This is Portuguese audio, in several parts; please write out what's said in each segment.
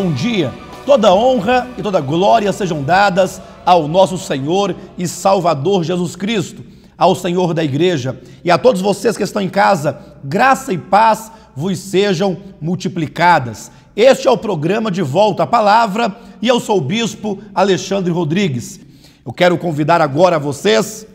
bom dia. Toda honra e toda glória sejam dadas ao nosso Senhor e Salvador Jesus Cristo, ao Senhor da igreja e a todos vocês que estão em casa, graça e paz vos sejam multiplicadas. Este é o programa De Volta à Palavra e eu sou o Bispo Alexandre Rodrigues. Eu quero convidar agora vocês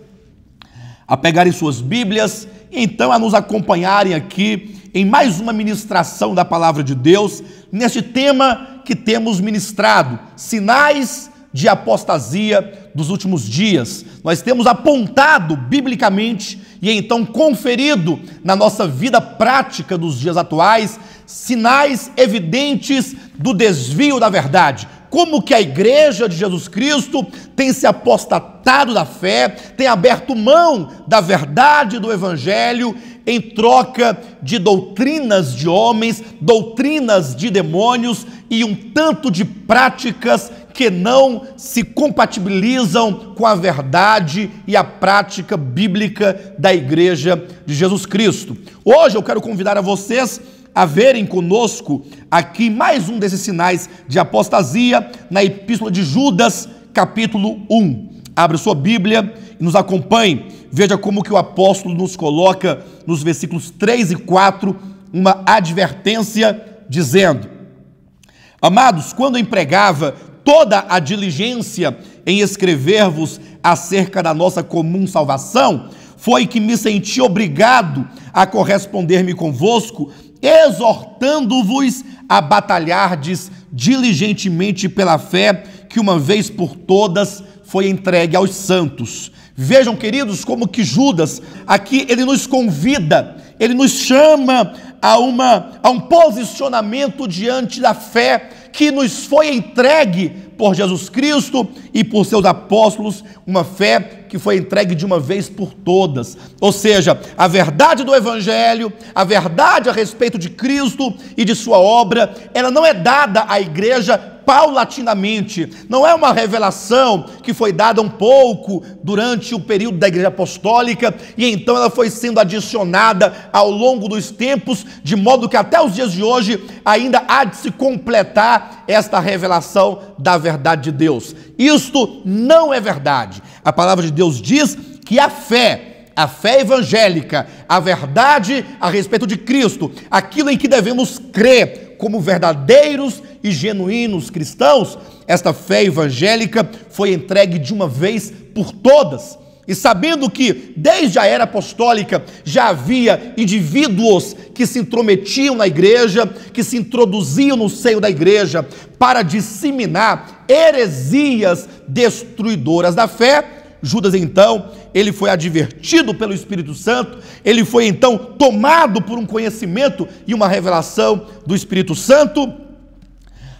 a pegarem suas Bíblias e então a nos acompanharem aqui em mais uma ministração da Palavra de Deus, neste tema que temos ministrado, sinais de apostasia dos últimos dias. Nós temos apontado biblicamente e então conferido na nossa vida prática dos dias atuais sinais evidentes do desvio da verdade. Como que a igreja de Jesus Cristo tem se apostatado da fé, tem aberto mão da verdade do evangelho em troca de doutrinas de homens, doutrinas de demônios e um tanto de práticas que não se compatibilizam com a verdade e a prática bíblica da igreja de Jesus Cristo. Hoje eu quero convidar a vocês a verem conosco aqui mais um desses sinais de apostasia na Epístola de Judas, capítulo 1. Abra sua Bíblia e nos acompanhe. Veja como que o apóstolo nos coloca nos versículos 3 e 4 uma advertência dizendo: Amados, quando empregava toda a diligência em escrever-vos acerca da nossa comum salvação, foi que me senti obrigado a corresponder-me convosco, exortando-vos a batalhardes diligentemente pela fé que uma vez por todas foi entregue aos santos. Vejam, queridos, como que Judas, aqui ele nos convida, ele nos chama a um posicionamento diante da fé que nos foi entregue por Jesus Cristo e por seus apóstolos, uma fé que foi entregue de uma vez por todas. Ou seja, a verdade do evangelho, a verdade a respeito de Cristo e de sua obra, ela não é dada à igreja paulatinamente, não é uma revelação que foi dada um pouco durante o período da igreja apostólica e então ela foi sendo adicionada ao longo dos tempos, de modo que até os dias de hoje ainda há de se completar esta revelação da verdade de Deus. Isto não é verdade. A palavra de Deus diz que a fé evangélica, a verdade a respeito de Cristo, aquilo em que devemos crer como verdadeiros e genuínos cristãos, esta fé evangélica foi entregue de uma vez por todas. E sabendo que desde a era apostólica já havia indivíduos que se intrometiam na igreja, que se introduziam no seio da igreja para disseminar heresias destruidoras da fé, Judas então, ele foi advertido pelo Espírito Santo, ele foi então tomado por um conhecimento e uma revelação do Espírito Santo,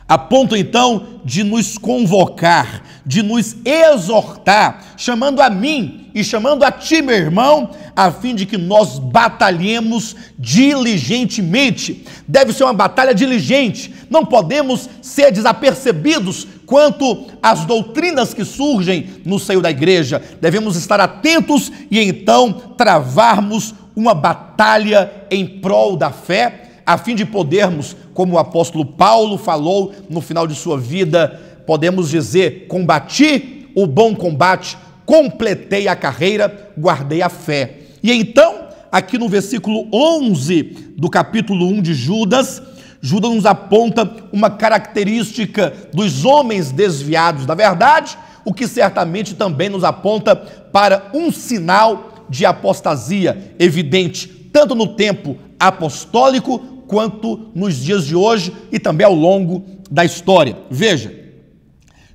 a ponto então de nos convocar, de nos exortar, chamando a mim e chamando a ti, meu irmão, a fim de que nós batalhemos diligentemente. Deve ser uma batalha diligente, não podemos ser desapercebidos quanto às doutrinas que surgem no seio da igreja. Devemos estar atentos e então travarmos uma batalha em prol da fé, a fim de podermos, como o apóstolo Paulo falou no final de sua vida, podemos dizer: combati o bom combate, completei a carreira, guardei a fé. E então, aqui no versículo 11 do capítulo 1 de Judas, Judas nos aponta uma característica dos homens desviados da verdade, o que certamente também nos aponta para um sinal de apostasia evidente, tanto no tempo apostólico quanto nos dias de hoje e também ao longo da história. Veja,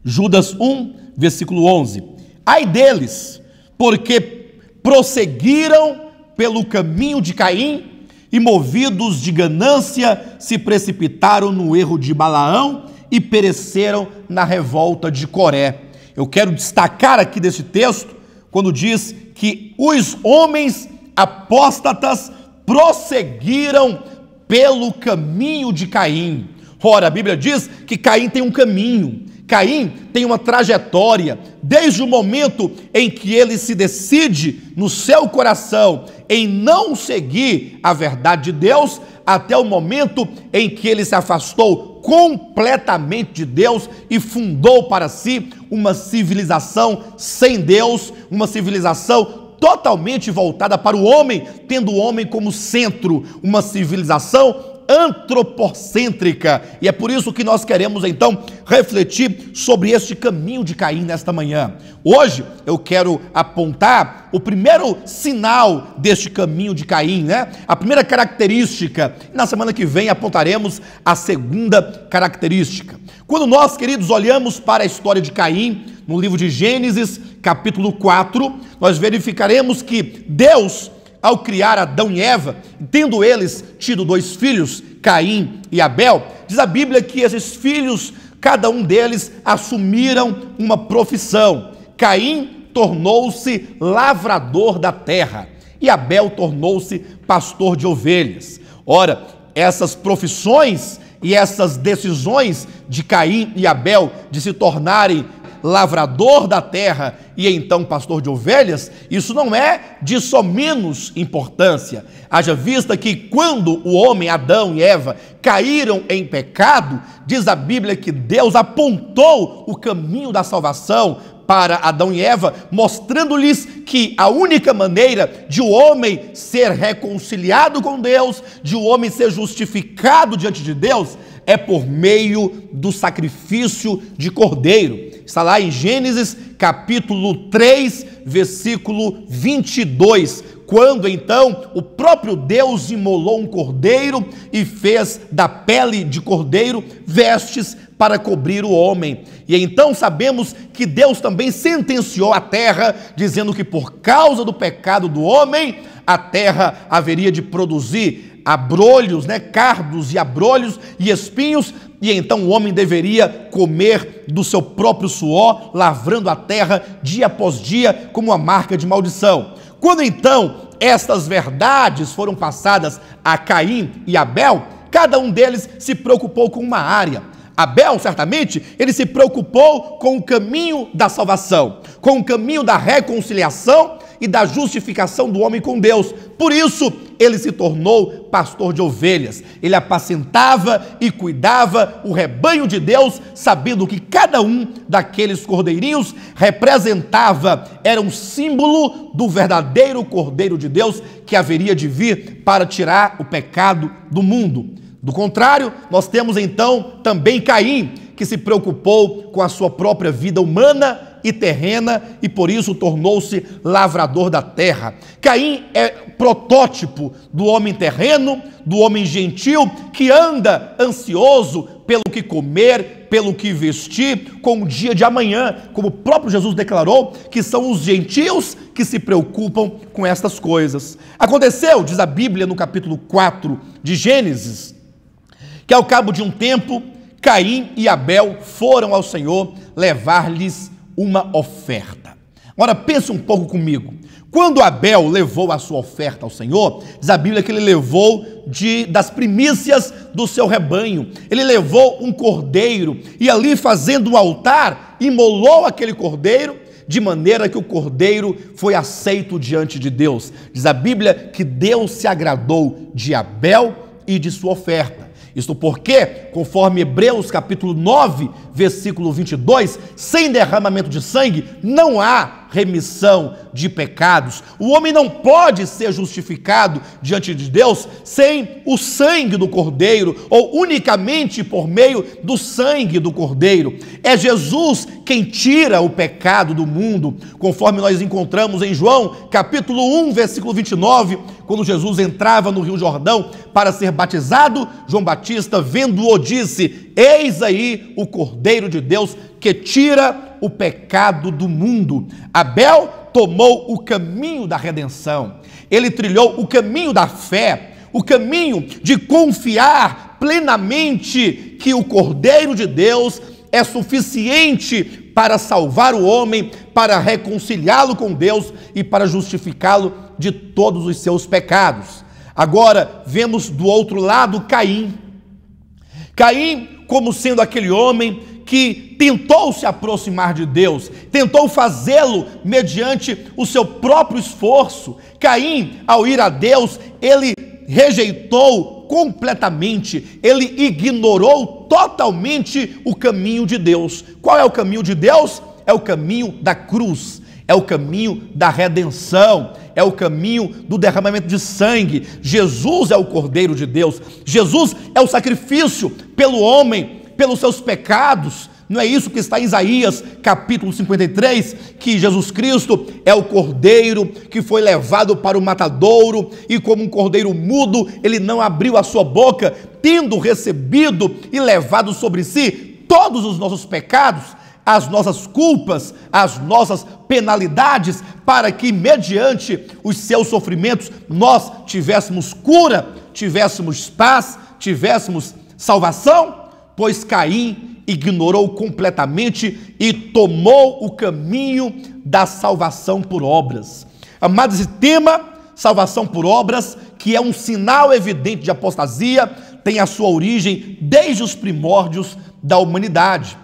Judas 1, versículo 11. Ai deles, porque prosseguiram pelo caminho de Caim e, movidos de ganância, se precipitaram no erro de Balaão e pereceram na revolta de Coré. Eu quero destacar aqui desse texto, quando diz que os homens apóstatas prosseguiram pelo caminho de Caim. Ora, a Bíblia diz que Caim tem um caminho, Caim tem uma trajetória, desde o momento em que ele se decide no seu coração em não seguir a verdade de Deus, até o momento em que ele se afastou completamente de Deus e fundou para si uma civilização sem Deus, uma civilização totalmente voltada para o homem, tendo o homem como centro, uma civilização antropocêntrica. E é por isso que nós queremos então refletir sobre este caminho de Caim nesta manhã. Hoje eu quero apontar o primeiro sinal deste caminho de Caim, A primeira característica. Na semana que vem apontaremos a segunda característica. Quando nós, queridos, olhamos para a história de Caim, no livro de Gênesis, capítulo 4, nós verificaremos que Deus, ao criar Adão e Eva, tendo eles tido 2 filhos, Caim e Abel, diz a Bíblia que esses filhos, cada um deles, assumiram uma profissão. Caim tornou-se lavrador da terra e Abel tornou-se pastor de ovelhas. Ora, essas profissões e essas decisões de Caim e Abel de se tornarem lavrador da terra e então pastor de ovelhas, isso não é de só menos importância. Haja vista que quando o homem, Adão e Eva, caíram em pecado, diz a Bíblia que Deus apontou o caminho da salvação para Adão e Eva, mostrando-lhes que a única maneira de o homem ser reconciliado com Deus, de o homem ser justificado diante de Deus, é por meio do sacrifício de cordeiro. Está lá em Gênesis capítulo 3, versículo 22, quando então o próprio Deus imolou um cordeiro e fez da pele de cordeiro vestes para cobrir o homem. E então sabemos que Deus também sentenciou a terra, dizendo que por causa do pecado do homem, a terra haveria de produzir abrolhos, cardos e abrolhos e espinhos, e então o homem deveria comer do seu próprio suor, lavrando a terra dia após dia como uma marca de maldição. Quando então estas verdades foram passadas a Caim e Abel, cada um deles se preocupou com uma área. Abel, certamente, ele se preocupou com o caminho da salvação, com o caminho da reconciliação e da justificação do homem com Deus. Por isso, ele se tornou pastor de ovelhas. Ele apacentava e cuidava o rebanho de Deus, sabendo que cada um daqueles cordeirinhos era um símbolo do verdadeiro Cordeiro de Deus que haveria de vir para tirar o pecado do mundo. Do contrário, nós temos então também Caim, que se preocupou com a sua própria vida humana e terrena e por isso tornou-se lavrador da terra. Caim é protótipo do homem terreno, do homem gentil, que anda ansioso pelo que comer, pelo que vestir, com o dia de amanhã, como o próprio Jesus declarou, que são os gentios que se preocupam com estas coisas. Aconteceu, diz a Bíblia no capítulo 4 de Gênesis, que ao cabo de um tempo, Caim e Abel foram ao Senhor levar-lhes uma oferta. Agora pense um pouco comigo. Quando Abel levou a sua oferta ao Senhor, diz a Bíblia que ele levou das primícias do seu rebanho. Ele levou um cordeiro e ali fazendo um altar, imolou aquele cordeiro, de maneira que o cordeiro foi aceito diante de Deus. Diz a Bíblia que Deus se agradou de Abel e de sua oferta. Isto porque, conforme Hebreus capítulo 9, versículo 22, sem derramamento de sangue não há remissão de pecados. O homem não pode ser justificado diante de Deus sem o sangue do Cordeiro, ou unicamente por meio do sangue do Cordeiro. É Jesus quem tira o pecado do mundo, conforme nós encontramos em João capítulo 1, versículo 29, quando Jesus entrava no Rio Jordão para ser batizado, João Batista, vendo-o, disse: eis aí o Cordeiro de Deus que tira o pecado do mundo. Abel tomou o caminho da redenção. Ele trilhou o caminho da fé, o caminho de confiar plenamente que o Cordeiro de Deus é suficiente para salvar o homem, para reconciliá-lo com Deus e para justificá-lo de todos os seus pecados. Agora, vemos do outro lado Caim. Caim, como sendo aquele homem que tentou se aproximar de Deus, tentou fazê-lo mediante o seu próprio esforço. Caim, ao ir a Deus, ele rejeitou completamente, ele ignorou totalmente o caminho de Deus. Qual é o caminho de Deus? É o caminho da cruz, é o caminho da redenção, é o caminho do derramamento de sangue. Jesus é o Cordeiro de Deus, Jesus é o sacrifício pelo homem, pelos seus pecados. Não é isso que está em Isaías capítulo 53, que Jesus Cristo é o Cordeiro que foi levado para o matadouro, e como um cordeiro mudo, ele não abriu a sua boca, tendo recebido e levado sobre si todos os nossos pecados, as nossas culpas, as nossas penalidades, para que mediante os seus sofrimentos nós tivéssemos cura, tivéssemos paz, tivéssemos salvação. Pois Caim ignorou completamente e tomou o caminho da salvação por obras. Amados, esse tema, salvação por obras, que é um sinal evidente de apostasia, tem a sua origem desde os primórdios da humanidade.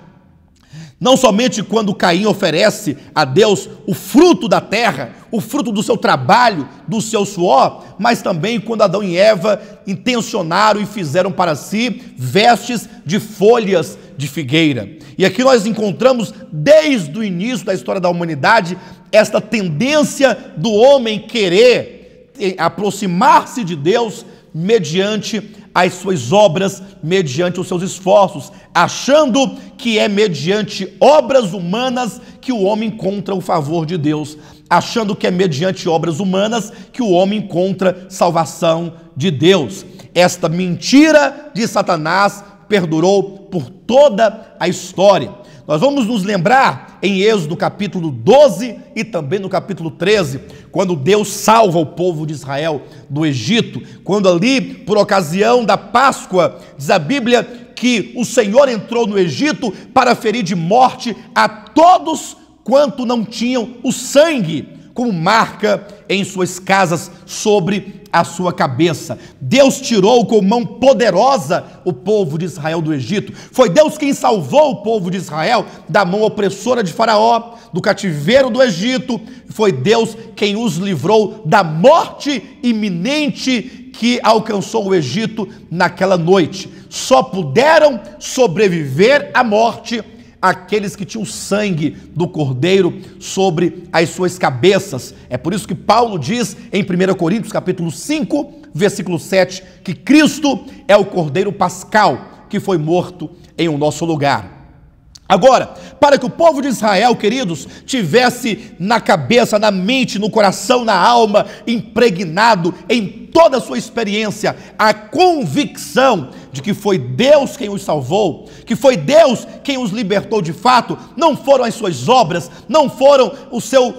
Não somente quando Caim oferece a Deus o fruto da terra, o fruto do seu trabalho, do seu suor, mas também quando Adão e Eva intencionaram e fizeram para si vestes de folhas de figueira. E aqui nós encontramos, desde o início da história da humanidade, esta tendência do homem querer aproximar-se de Deus mediante as suas obras, mediante os seus esforços, achando que é mediante obras humanas que o homem encontra o favor de Deus, achando que é mediante obras humanas que o homem encontra salvação de Deus. Esta mentira de Satanás perdurou por toda a história. Nós vamos nos lembrar em Êxodo capítulo 12 e também no capítulo 13, quando Deus salva o povo de Israel do Egito, quando ali, por ocasião da Páscoa, diz a Bíblia que o Senhor entrou no Egito para ferir de morte a todos quanto não tinham o sangue como marca em suas casas sobre a sua cabeça. Deus tirou com mão poderosa o povo de Israel do Egito. Foi Deus quem salvou o povo de Israel da mão opressora de Faraó, do cativeiro do Egito. Foi Deus quem os livrou da morte iminente que alcançou o Egito naquela noite. Só puderam sobreviver à morte aqueles que tinham o sangue do Cordeiro sobre as suas cabeças. É por isso que Paulo diz em 1 Coríntios capítulo 5, versículo 7, que Cristo é o Cordeiro Pascal que foi morto em o nosso lugar. Agora, para que o povo de Israel, queridos, tivesse na cabeça, na mente, no coração, na alma, impregnado em toda a sua experiência, a convicção de que foi Deus quem os salvou, que foi Deus quem os libertou de fato, não foram as suas obras, não foram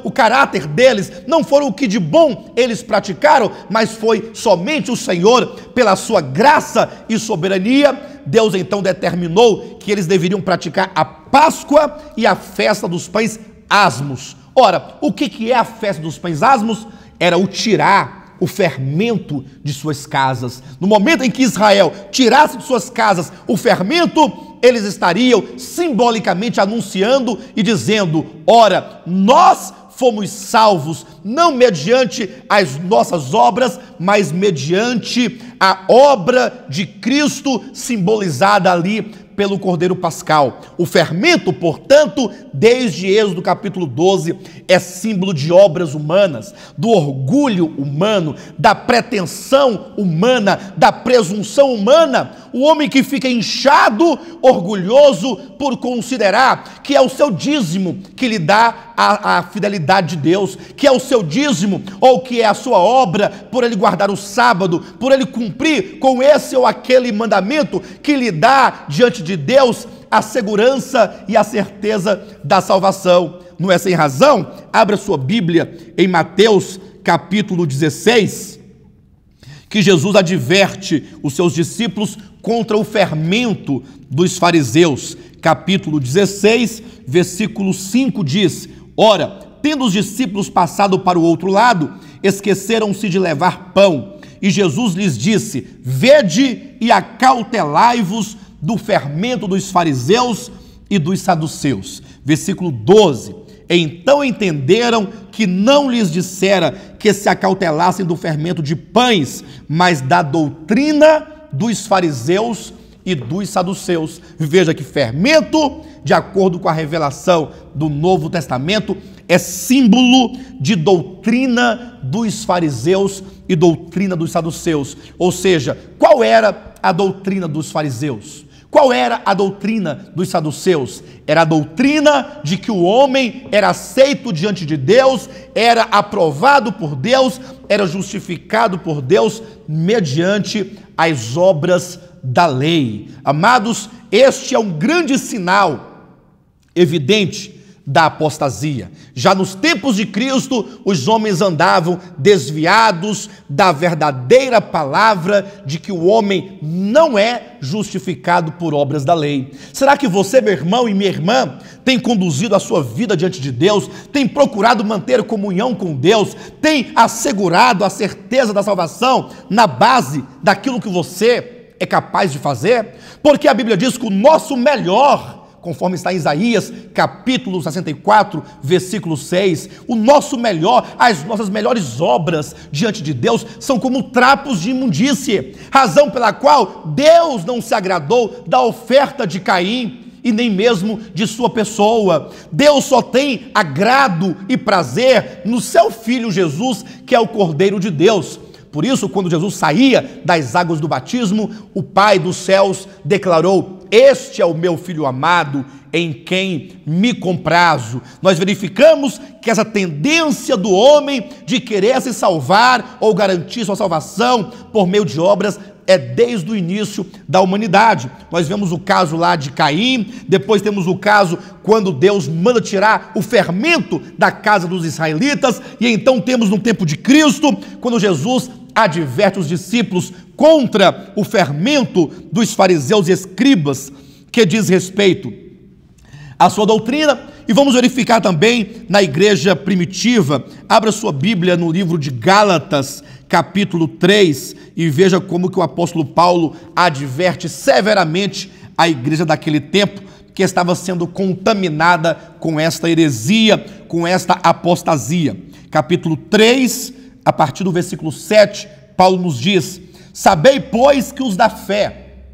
o caráter deles, não foram o que de bom eles praticaram, mas foi somente o Senhor, pela sua graça e soberania. Deus então determinou que eles deveriam praticar a Páscoa e a festa dos pães asmos. Ora, o que é a festa dos pães asmos? Era o tirar o fermento de suas casas. No momento em que Israel tirasse de suas casas o fermento, eles estariam simbolicamente anunciando e dizendo: ora, nós fomos salvos, não mediante as nossas obras, mas mediante a obra de Cristo, simbolizada ali pelo Cordeiro Pascal. O fermento, portanto, desde Êxodo capítulo 12, é símbolo de obras humanas, do orgulho humano, da pretensão humana, da presunção humana. O homem que fica inchado, orgulhoso, por considerar que é o seu dízimo que lhe dá a fidelidade de Deus, que é o seu dízimo, ou que é a sua obra, por ele guardar o sábado, por ele cumprir com esse ou aquele mandamento que lhe dá diante de Deus a segurança e a certeza da salvação. Não é sem razão? Abra sua Bíblia em Mateus capítulo 16, que Jesus adverte os seus discípulos contra o fermento dos fariseus. Capítulo 16, versículo 5 diz: ora, tendo os discípulos passado para o outro lado, esqueceram-se de levar pão. E Jesus lhes disse: vede e acautelai-vos do fermento dos fariseus e dos saduceus. Versículo 12: Então entenderam que não lhes dissera que se acautelassem do fermento de pães, mas da doutrina dos fariseus e dos saduceus. Veja que fermento, de acordo com a revelação do Novo Testamento, é símbolo de doutrina dos fariseus e doutrina dos saduceus. Ou seja, qual era a doutrina dos fariseus? Qual era a doutrina dos saduceus? Era a doutrina de que o homem era aceito diante de Deus, era aprovado por Deus, era justificado por Deus mediante as obras da lei. Amados, este é um grande sinal evidente da apostasia. Já nos tempos de Cristo, os homens andavam desviados da verdadeira palavra de que o homem não é justificado por obras da lei. Será que você, meu irmão e minha irmã, tem conduzido a sua vida diante de Deus, tem procurado manter comunhão com Deus, tem assegurado a certeza da salvação na base daquilo que você é capaz de fazer? Porque a Bíblia diz que o nosso melhor, conforme está em Isaías, capítulo 64, versículo 6, o nosso melhor, as nossas melhores obras diante de Deus são como trapos de imundície, razão pela qual Deus não se agradou da oferta de Caim e nem mesmo de sua pessoa. Deus só tem agrado e prazer no seu Filho Jesus, que é o Cordeiro de Deus. Por isso, quando Jesus saía das águas do batismo, o Pai dos céus declarou: este é o meu Filho amado, em quem me comprazo. Nós verificamos que essa tendência do homem de querer se salvar ou garantir sua salvação por meio de obras é desde o início da humanidade. Nós vemos o caso lá de Caim, depois temos o caso quando Deus manda tirar o fermento da casa dos israelitas, e então temos no tempo de Cristo, quando Jesus adverte os discípulos contra o fermento dos fariseus e escribas, que diz respeito à sua doutrina. E vamos verificar também na igreja primitiva. Abra sua Bíblia no livro de Gálatas, capítulo 3, e veja como que o apóstolo Paulo adverte severamente a igreja daquele tempo, que estava sendo contaminada com esta heresia, com esta apostasia. Capítulo 3, a partir do versículo 7, Paulo nos diz: sabei, pois, que os da fé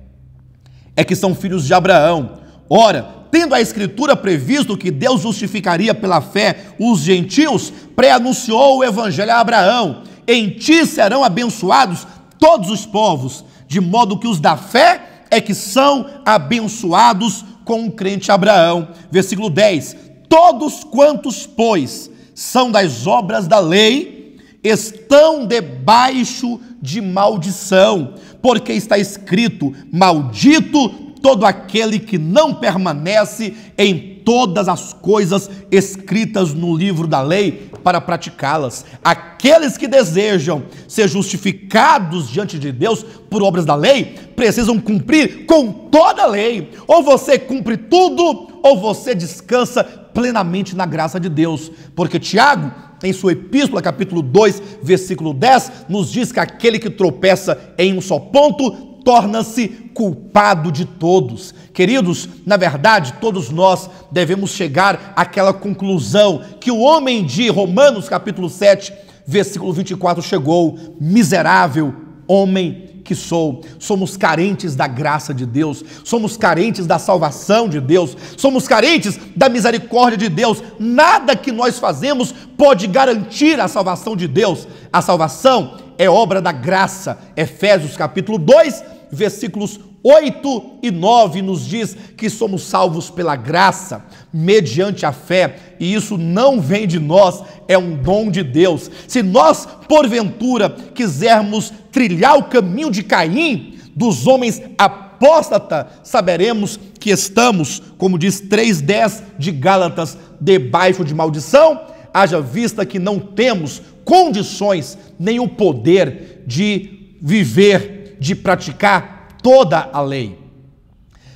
é que são filhos de Abraão. Ora, tendo a Escritura previsto que Deus justificaria pela fé os gentios, pré-anunciou o evangelho a Abraão: em ti serão abençoados todos os povos, de modo que os da fé é que são abençoados com o crente Abraão. Versículo 10: todos quantos, pois, são das obras da lei, estão debaixo de maldição, porque está escrito: maldito todo aquele que não permanece em todas as coisas escritas no livro da lei para praticá-las. Aqueles que desejam ser justificados diante de Deus por obras da lei, precisam cumprir com toda a lei. Ou você cumpre tudo, ou você descansa plenamente na graça de Deus. Porque Tiago, em sua epístola, capítulo 2, versículo 10, nos diz que aquele que tropeça em um só ponto torna-se culpado de todos. Queridos, na verdade, todos nós devemos chegar àquela conclusão que o homem de Romanos, capítulo 7, versículo 24, chegou: miserável homem que sou. Somos carentes da graça de Deus, somos carentes da salvação de Deus, somos carentes da misericórdia de Deus. Nada que nós fazemos pode garantir a salvação de Deus. A salvação é obra da graça. Efésios capítulo 2, versículos 8 e 9 nos diz que somos salvos pela graça, mediante a fé, e isso não vem de nós, é um dom de Deus. Se nós, porventura, quisermos trilhar o caminho de Caim, dos homens apóstatas, saberemos que estamos, como diz 3:10 de Gálatas, debaixo de maldição, haja vista que não temos condições nem o poder de viver, de praticar toda a lei.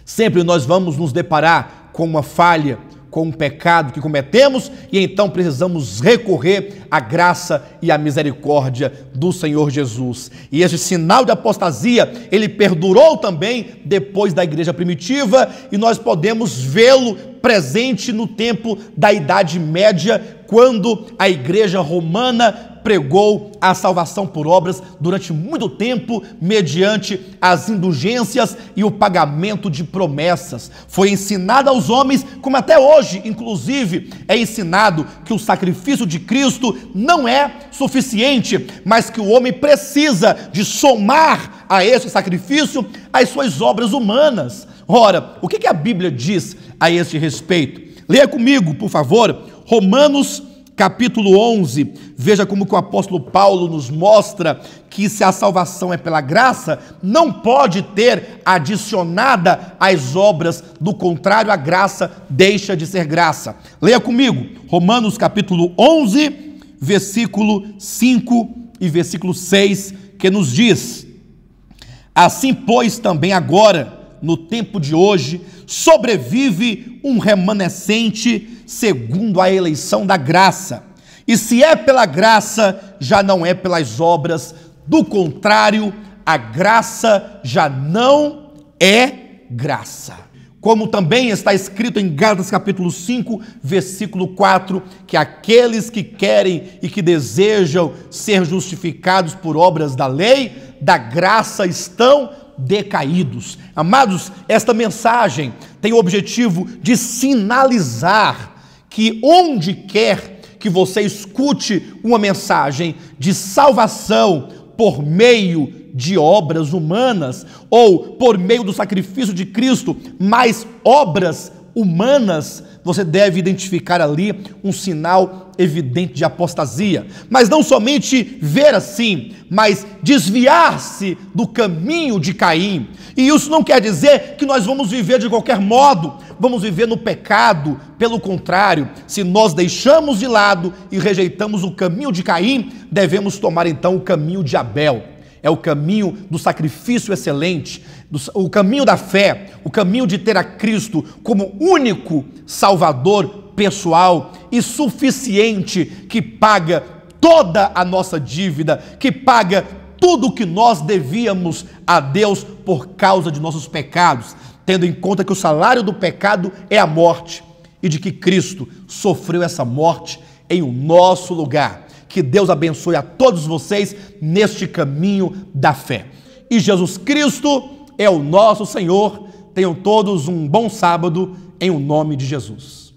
Sempre nós vamos nos deparar com uma falha, com o pecado que cometemos e então precisamos recorrer à graça e à misericórdia do Senhor Jesus. E esse sinal de apostasia, ele perdurou também depois da igreja primitiva e nós podemos vê-lo presente no tempo da Idade Média, quando a igreja romana pregou a salvação por obras durante muito tempo, mediante as indulgências e o pagamento de promessas. Foi ensinado aos homens, como até hoje, inclusive, é ensinado que o sacrifício de Cristo não é suficiente, mas que o homem precisa de somar a esse sacrifício as suas obras humanas. Ora, o que a Bíblia diz a este respeito? Leia comigo, por favor, Romanos capítulo 11, veja como que o apóstolo Paulo nos mostra que se a salvação é pela graça, não pode ter adicionada as obras, do contrário, a graça deixa de ser graça. Leia comigo, Romanos capítulo 11, versículo 5 e versículo 6, que nos diz: assim, pois, também agora, no tempo de hoje, sobrevive um remanescente segundo a eleição da graça. E se é pela graça, já não é pelas obras. Do contrário, a graça já não é graça. Como também está escrito em Gálatas capítulo 5, versículo 4, que aqueles que querem e que desejam ser justificados por obras da lei, da graça estão decaídos. Amados, esta mensagem tem o objetivo de sinalizar que onde quer que você escute uma mensagem de salvação por meio de obras humanas ou por meio do sacrifício de Cristo, mais obras humanas, você deve identificar ali um sinal evidente de apostasia. Mas não somente ver assim, mas desviar-se do caminho de Caim. E isso não quer dizer que nós vamos viver de qualquer modo, vamos viver no pecado. Pelo contrário, se nós deixamos de lado e rejeitamos o caminho de Caim, devemos tomar então o caminho de Abel. É o caminho do sacrifício excelente, o caminho da fé, o caminho de ter a Cristo como único Salvador pessoal e suficiente, que paga toda a nossa dívida, que paga tudo o que nós devíamos a Deus por causa de nossos pecados, tendo em conta que o salário do pecado é a morte e de que Cristo sofreu essa morte em o nosso lugar. Que Deus abençoe a todos vocês neste caminho da fé. E Jesus Cristo é o nosso Senhor. Tenham todos um bom sábado, em o nome de Jesus.